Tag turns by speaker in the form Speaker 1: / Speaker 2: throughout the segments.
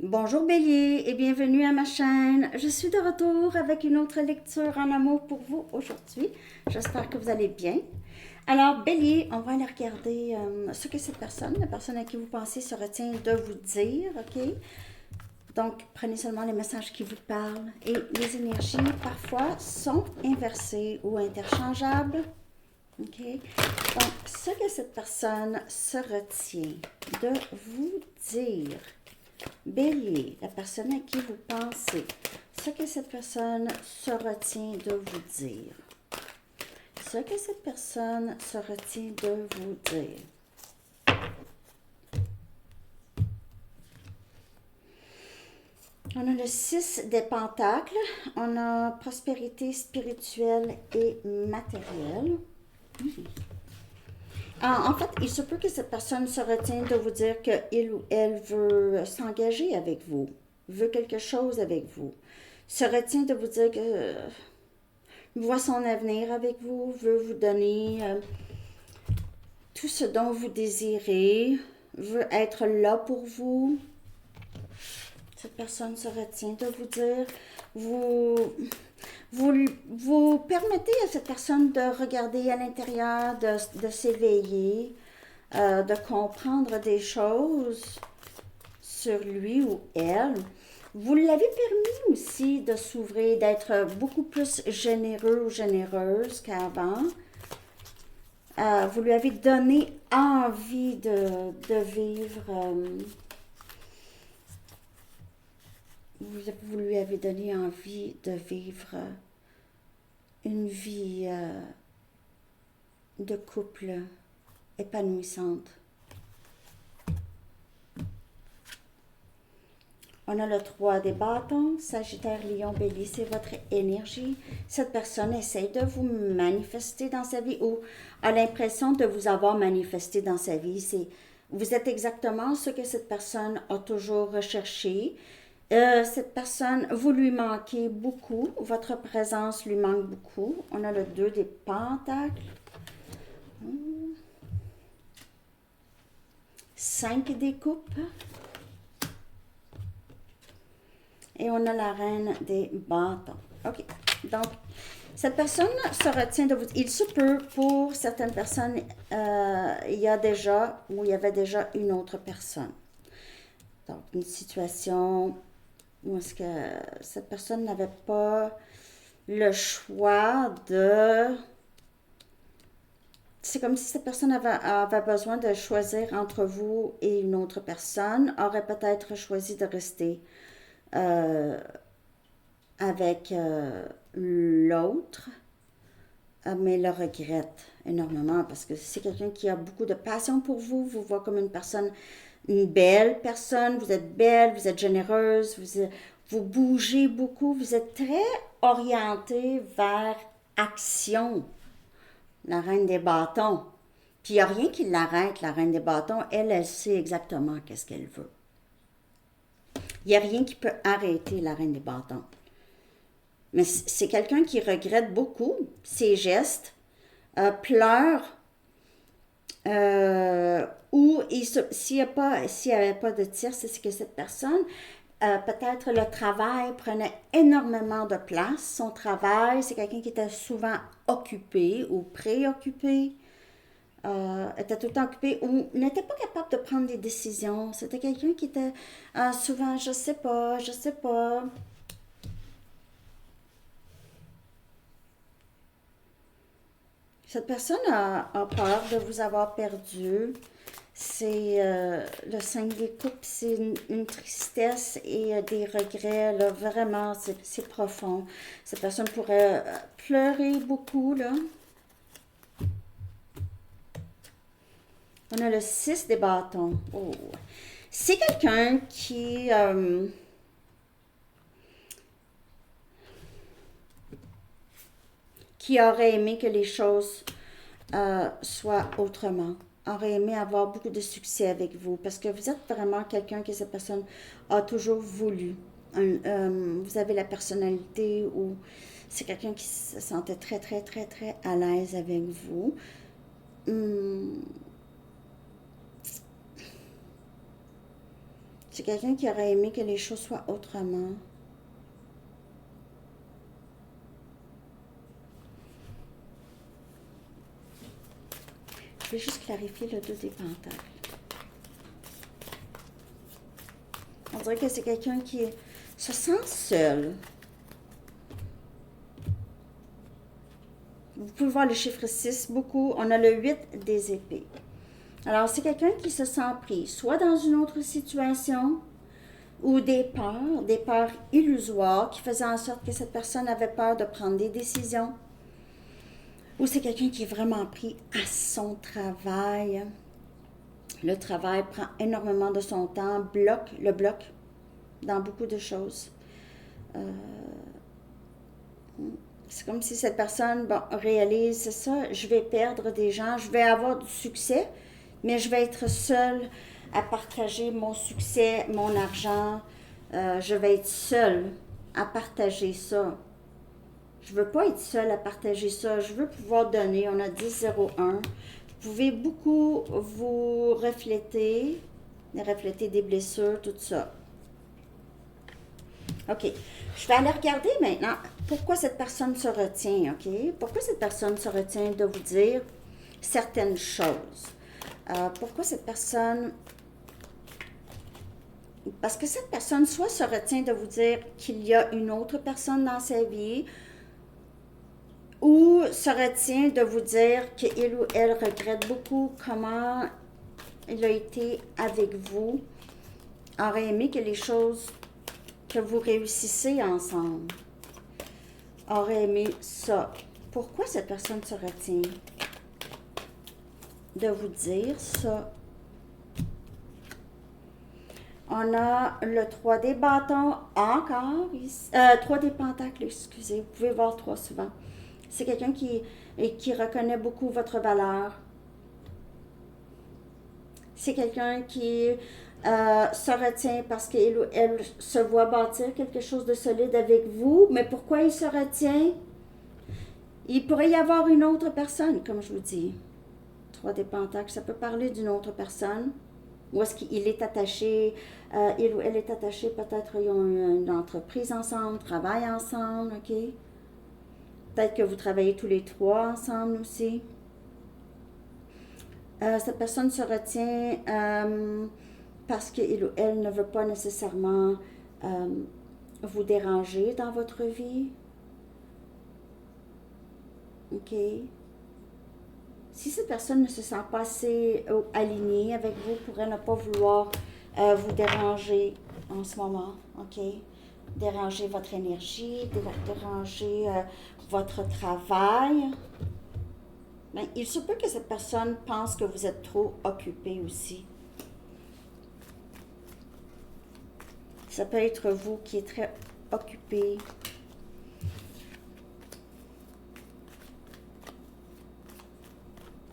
Speaker 1: Bonjour Bélier et bienvenue à ma chaîne. Je suis de retour avec une autre lecture en amour pour vous aujourd'hui. J'espère que vous allez bien. Alors Bélier, on va aller regarder ce que cette personne, la personne à qui vous pensez, se retient de vous dire, ok? Donc prenez seulement les messages qui vous parlent et les énergies parfois sont inversées ou interchangeables. Ok? Donc ce que cette personne se retient de vous dire. Bélier, la personne à qui vous pensez, ce que cette personne se retient de vous dire. Ce que cette personne se retient de vous dire. On a le 6 des pentacles, on a prospérité spirituelle et matérielle. En fait, il se peut que cette personne se retienne de vous dire qu'il ou elle veut s'engager avec vous, veut quelque chose avec vous, se retient de vous dire que voit son avenir avec vous, veut vous donner tout ce dont vous désirez, veut être là pour vous. Cette personne se retient de vous dire, vous, vous permettez à cette personne de regarder à l'intérieur, de s'éveiller, de comprendre des choses sur lui ou elle. Vous l'avez permis aussi de s'ouvrir, d'être beaucoup plus généreux ou généreuse qu'avant. Vous lui avez donné envie de vivre. Vous lui avez donné envie de vivre une vie de couple épanouissante. On a le 3 des bâtons, Sagittaire, Lion, Bélier, c'est votre énergie. Cette personne essaie de vous manifester dans sa vie ou a l'impression de vous avoir manifesté dans sa vie. Vous êtes exactement ce que cette personne a toujours recherché. Cette personne, vous lui manquez beaucoup, votre présence lui manque beaucoup. On a le 2 des pentacles. 5 des coupes. Et on a la reine des bâtons. OK. Donc, cette personne se retient de vous. Il se peut, pour certaines personnes, il y avait déjà une autre personne. Donc, une situation où est-ce que cette personne n'avait pas le choix de... C'est comme si cette personne avait besoin de choisir entre vous et une autre personne, aurait peut-être choisi de rester euh, avec l'autre, mais le regrette énormément parce que c'est quelqu'un qui a beaucoup de passion pour vous, vous voit comme une personne, une belle personne, vous êtes belle, vous êtes généreuse, vous bougez beaucoup, vous êtes très orienté vers action, la reine des bâtons. Puis il n'y a rien qui l'arrête, la reine des bâtons, elle sait exactement qu'est-ce qu'elle veut. Il n'y a rien qui peut arrêter la reine des bâtons. Mais c'est quelqu'un qui regrette beaucoup ses gestes, pleure, ou s'il n'y avait pas de tierce, c'est que cette personne, peut-être le travail prenait énormément de place. Son travail, c'est quelqu'un qui était souvent occupé ou préoccupé, était tout le temps occupé ou n'était pas capable de prendre des décisions. C'était quelqu'un qui était souvent, je sais pas. Cette personne a peur de vous avoir perdu. C'est le 5 des coupes, c'est une tristesse et des regrets. Là, vraiment, c'est profond. Cette personne pourrait pleurer beaucoup. Là. On a le 6 des bâtons. Oh. C'est quelqu'un qui aurait aimé que les choses soient autrement. Aurait aimé avoir beaucoup de succès avec vous parce que vous êtes vraiment quelqu'un que cette personne a toujours voulu. Vous avez la personnalité où c'est quelqu'un qui se sentait très, très, très, très à l'aise avec vous. C'est C'est quelqu'un qui aurait aimé que les choses soient autrement. Je vais juste clarifier le 2 des pentacles. On dirait que c'est quelqu'un qui se sent seul. Vous pouvez voir le chiffre 6 beaucoup. On a le 8 des épées. Alors, c'est quelqu'un qui se sent pris, soit dans une autre situation, ou des peurs illusoires qui faisaient en sorte que cette personne avait peur de prendre des décisions. Ou c'est quelqu'un qui est vraiment pris à son travail. Le travail prend énormément de son temps, le bloque dans beaucoup de choses. C'est comme si cette personne réalise, c'est ça, je vais perdre des gens, je vais avoir du succès, mais je vais être seule à partager mon succès, mon argent. Je vais être seule à partager ça. Je veux pas être seule à partager ça. Je veux pouvoir donner. On a 10-01. Vous pouvez beaucoup vous refléter des blessures, tout ça. OK. Je vais aller regarder maintenant pourquoi cette personne se retient, OK? Pourquoi cette personne se retient de vous dire certaines choses? Pourquoi cette personne... Parce que cette personne soit se retient de vous dire qu'il y a une autre personne dans sa vie ou se retient de vous dire qu'il ou elle regrette beaucoup comment il a été avec vous, aurait aimé que les choses, que vous réussissez ensemble, aurait aimé ça. Pourquoi cette personne se retient de vous dire ça? On a le 3 des bâtons encore, 3 des pentacles, excusez, vous pouvez voir 3 souvent. C'est quelqu'un qui reconnaît beaucoup votre valeur. C'est quelqu'un qui se retient parce qu'il ou elle se voit bâtir quelque chose de solide avec vous. Mais pourquoi il se retient? Il pourrait y avoir une autre personne, comme je vous dis. 3 des pentacles, ça peut parler d'une autre personne. Ou est-ce qu'il est attaché, il ou elle est attaché, peut-être ils ont une entreprise ensemble, travaillent ensemble, OK? Peut-être que vous travaillez tous les 3 ensemble aussi. Cette personne se retient parce qu'il ou elle ne veut pas nécessairement vous déranger dans votre vie. OK? Si cette personne ne se sent pas assez alignée avec vous, pourrait ne pas vouloir vous déranger en ce moment, OK? Déranger votre énergie, déranger votre travail. Mais il se peut que cette personne pense que vous êtes trop occupé aussi. Ça peut être vous qui êtes très occupé.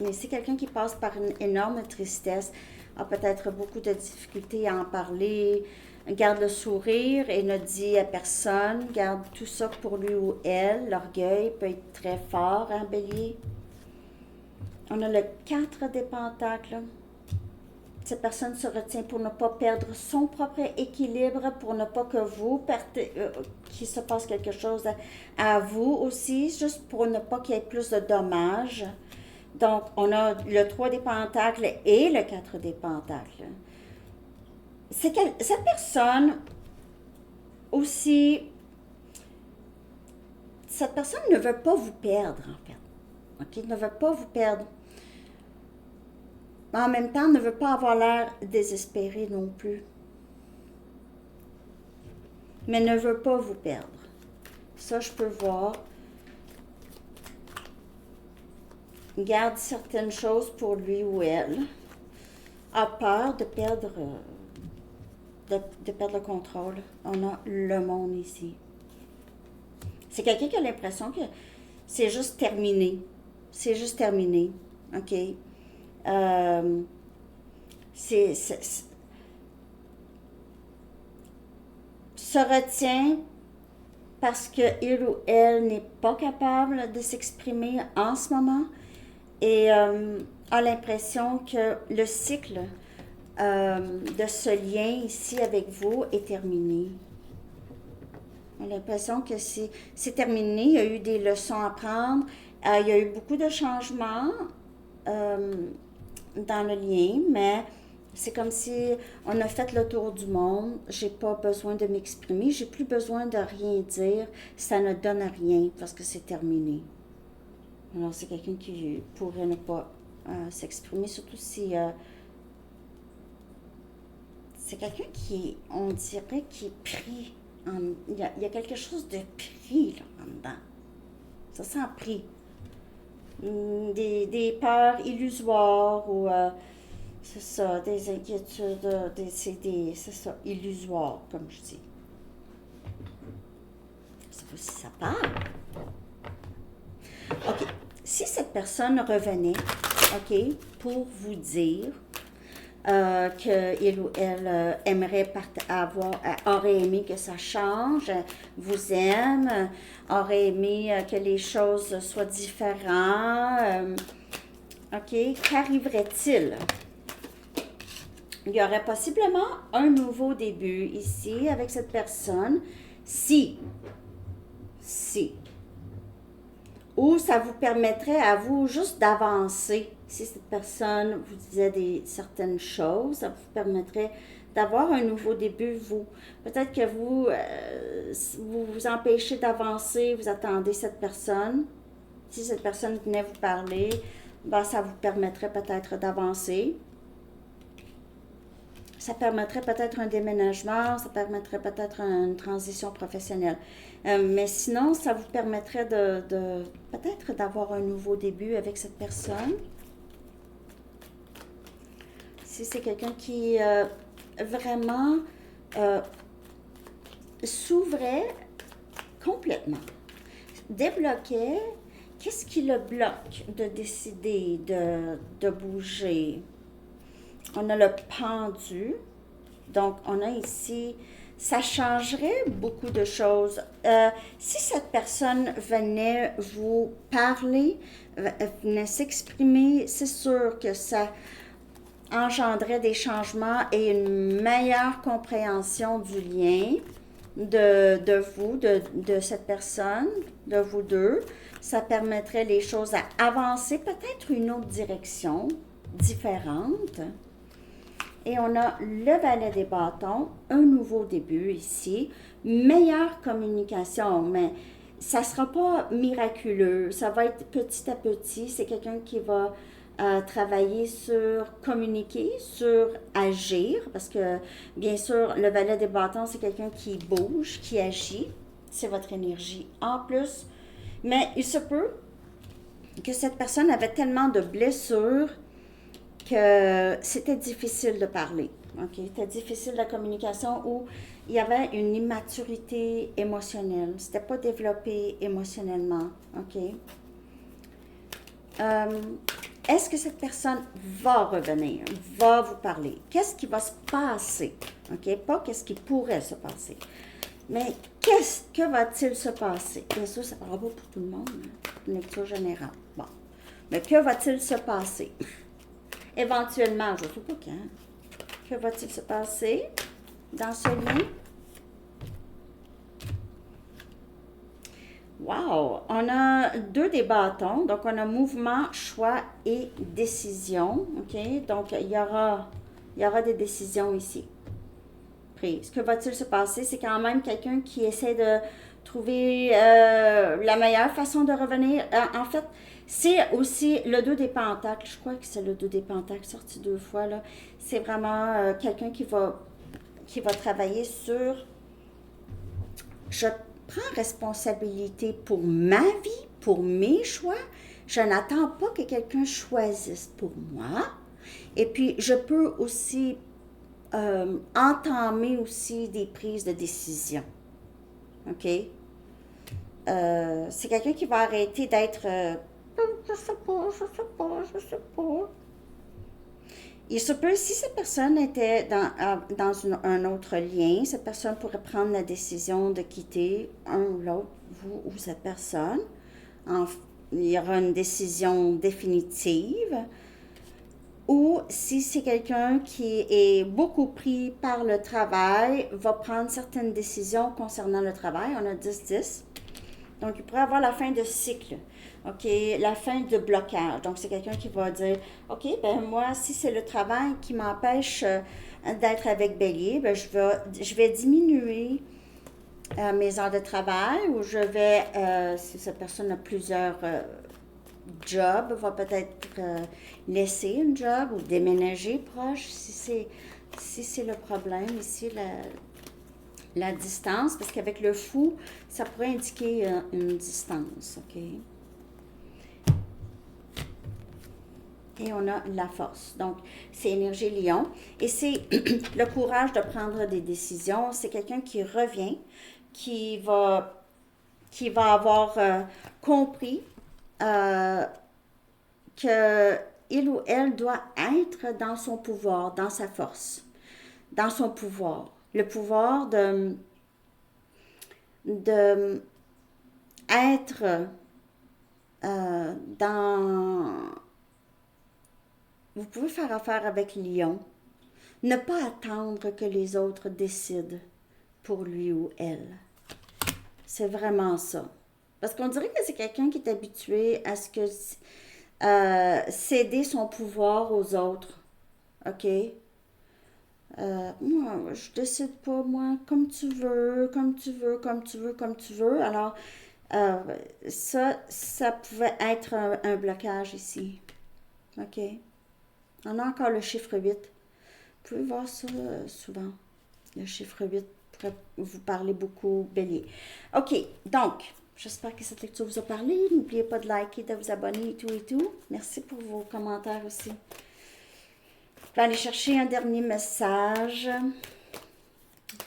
Speaker 1: Mais c'est quelqu'un qui passe par une énorme tristesse, a peut-être beaucoup de difficultés à en parler, garde le sourire et ne dit à personne, garde tout ça pour lui ou elle. L'orgueil peut être très fort, hein, Bélier? On a le 4 des pentacles. Cette personne se retient pour ne pas perdre son propre équilibre, pour ne pas que vous perdez, qu'il se passe quelque chose à vous aussi, juste pour ne pas qu'il y ait plus de dommages. Donc, on a le 3 des pentacles et le 4 des pentacles. C'est que cette personne aussi, cette personne ne veut pas vous perdre, en fait. OK? Ne veut pas vous perdre. Mais en même temps, ne veut pas avoir l'air désespéré non plus. Mais ne veut pas vous perdre. Ça, je peux voir. Garde certaines choses pour lui ou elle. A peur de perdre, de perdre le contrôle. On a le monde ici. C'est quelqu'un qui a l'impression que c'est juste terminé. C'est juste terminé. OK? Se retient parce qu'il ou elle n'est pas capable de s'exprimer en ce moment et a l'impression que le cycle de ce lien ici avec vous est terminé. On a l'impression que c'est terminé. Il y a eu des leçons à prendre. Il y a eu beaucoup de changements dans le lien, mais c'est comme si on a fait le tour du monde. J'ai pas besoin de m'exprimer. J'ai plus besoin de rien dire. Ça ne donne rien parce que c'est terminé. Alors, c'est quelqu'un qui pourrait ne pas s'exprimer, surtout si c'est quelqu'un qui, on dirait, qui est pris. Il y a quelque chose de pris là, en dedans. Ça sent pris. Des peurs illusoires ou c'est ça, des inquiétudes, c'est ça, illusoires, comme je dis. Je sais pas si ça parle. OK. Si cette personne revenait, OK, pour vous dire qu'il ou elle aimerait aurait aimé que ça change, vous aime, aurait aimé que les choses soient différentes, OK, qu'arriverait-il? Il y aurait possiblement un nouveau début ici avec cette personne si, ou ça vous permettrait à vous juste d'avancer. Si cette personne vous disait certaines choses, ça vous permettrait d'avoir un nouveau début, vous. Peut-être que vous empêchez d'avancer, vous attendez cette personne. Si cette personne venait vous parler, ben, ça vous permettrait peut-être d'avancer. Ça permettrait peut-être un déménagement, ça permettrait peut-être une transition professionnelle. Mais sinon, ça vous permettrait de peut-être d'avoir un nouveau début avec cette personne. Si c'est quelqu'un qui vraiment s'ouvrait complètement, débloquait, qu'est-ce qui le bloque de décider de bouger? On a le pendu, donc on a ici, ça changerait beaucoup de choses. Si cette personne venait vous parler, venait s'exprimer, c'est sûr que ça engendrait des changements et une meilleure compréhension du lien de vous, de cette personne, de vous deux. Ça permettrait les choses à avancer, peut-être une autre direction différente. Et on a le valet des bâtons, un nouveau début ici, meilleure communication, mais ça ne sera pas miraculeux, ça va être petit à petit. C'est quelqu'un qui va travailler sur communiquer, sur agir, parce que bien sûr, le valet des bâtons, c'est quelqu'un qui bouge, qui agit, c'est votre énergie en plus. Mais il se peut que cette personne avait tellement de blessures que c'était difficile de parler. Okay? C'était difficile la communication où il y avait une immaturité émotionnelle. C'était pas développé émotionnellement. Okay? Est-ce que cette personne va revenir, va vous parler? Qu'est-ce qui va se passer? Okay? Pas qu'est-ce qui pourrait se passer. Mais que va-t-il se passer? Bien sûr, ça ne parlera pas pour tout le monde. Hein? Une lecture générale. Bon. Mais que va-t-il se passer? Éventuellement, je ne sais pas quand. Que va-t-il se passer dans ce lien? Wow! On a 2 des bâtons. Donc, on a mouvement, choix et décision. OK? Donc, il y aura des décisions ici prises. Que va-t-il se passer? C'est quand même quelqu'un qui essaie de trouver la meilleure façon de revenir. En fait, c'est aussi le 2 des pentacles. Je crois que c'est le 2 des pentacles sorti 2 fois. Là. C'est vraiment quelqu'un qui va travailler sur... Je prends responsabilité pour ma vie, pour mes choix. Je n'attends pas que quelqu'un choisisse pour moi. Et puis, je peux aussi entamer aussi des prises de décision. OK? C'est quelqu'un qui va arrêter d'être... je sais pas. Il se peut, si cette personne était dans un autre lien, cette personne pourrait prendre la décision de quitter un ou l'autre, vous ou cette personne. Il y aura une décision définitive. Ou si c'est quelqu'un qui est beaucoup pris par le travail, va prendre certaines décisions concernant le travail. On a 10-10. Donc, il pourrait avoir la fin de cycle. OK, la fin de blocage. Donc, c'est quelqu'un qui va dire, OK, ben moi, si c'est le travail qui m'empêche d'être avec Bélier, ben je vais diminuer mes heures de travail ou je vais, si cette personne a plusieurs jobs, va peut-être laisser une job ou déménager proche si c'est le problème ici, la distance, parce qu'avec le fou, ça pourrait indiquer une distance, OK? Et on a la force. Donc, c'est énergie lion. Et c'est le courage de prendre des décisions. C'est quelqu'un qui revient, qui va, qui va avoir compris euh, que il ou elle doit être dans son pouvoir, dans sa force, dans son pouvoir. Le pouvoir de être dans... Vous pouvez faire affaire avec Lion. Ne pas attendre que les autres décident pour lui ou elle. C'est vraiment ça. Parce qu'on dirait que c'est quelqu'un qui est habitué à ce que céder son pouvoir aux autres. OK? Moi, je décide pas, moi, comme tu veux, comme tu veux, comme tu veux, comme tu veux. Alors, euh, ça pouvait être un blocage ici. OK? On a encore le chiffre 8. Vous pouvez voir ça souvent. Le chiffre 8 pourrait vous parler beaucoup, Bélier. OK, donc, j'espère que cette lecture vous a parlé. N'oubliez pas de liker, de vous abonner et tout et tout. Merci pour vos commentaires aussi. Je vais aller chercher un dernier message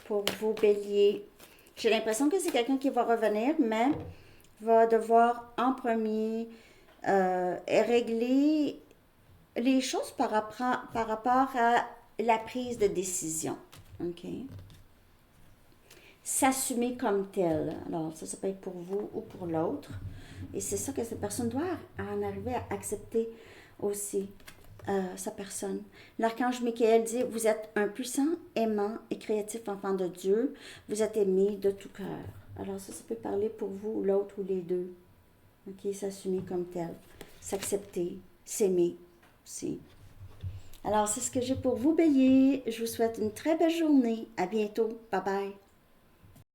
Speaker 1: pour vos béliers. J'ai l'impression que c'est quelqu'un qui va revenir, mais va devoir en premier régler les choses par rapport à la prise de décision. OK? S'assumer comme tel. Alors, ça peut être pour vous ou pour l'autre. Et c'est ça que cette personne doit en arriver à accepter aussi. Sa personne. L'archange Michael dit, vous êtes un puissant, aimant et créatif enfant de Dieu. Vous êtes aimé de tout cœur. Alors ça peut parler pour vous, ou l'autre, ou les deux. OK, s'assumer comme tel. S'accepter, s'aimer aussi. Alors, c'est ce que j'ai pour vous, Bélier. Je vous souhaite une très belle journée. À bientôt. Bye bye.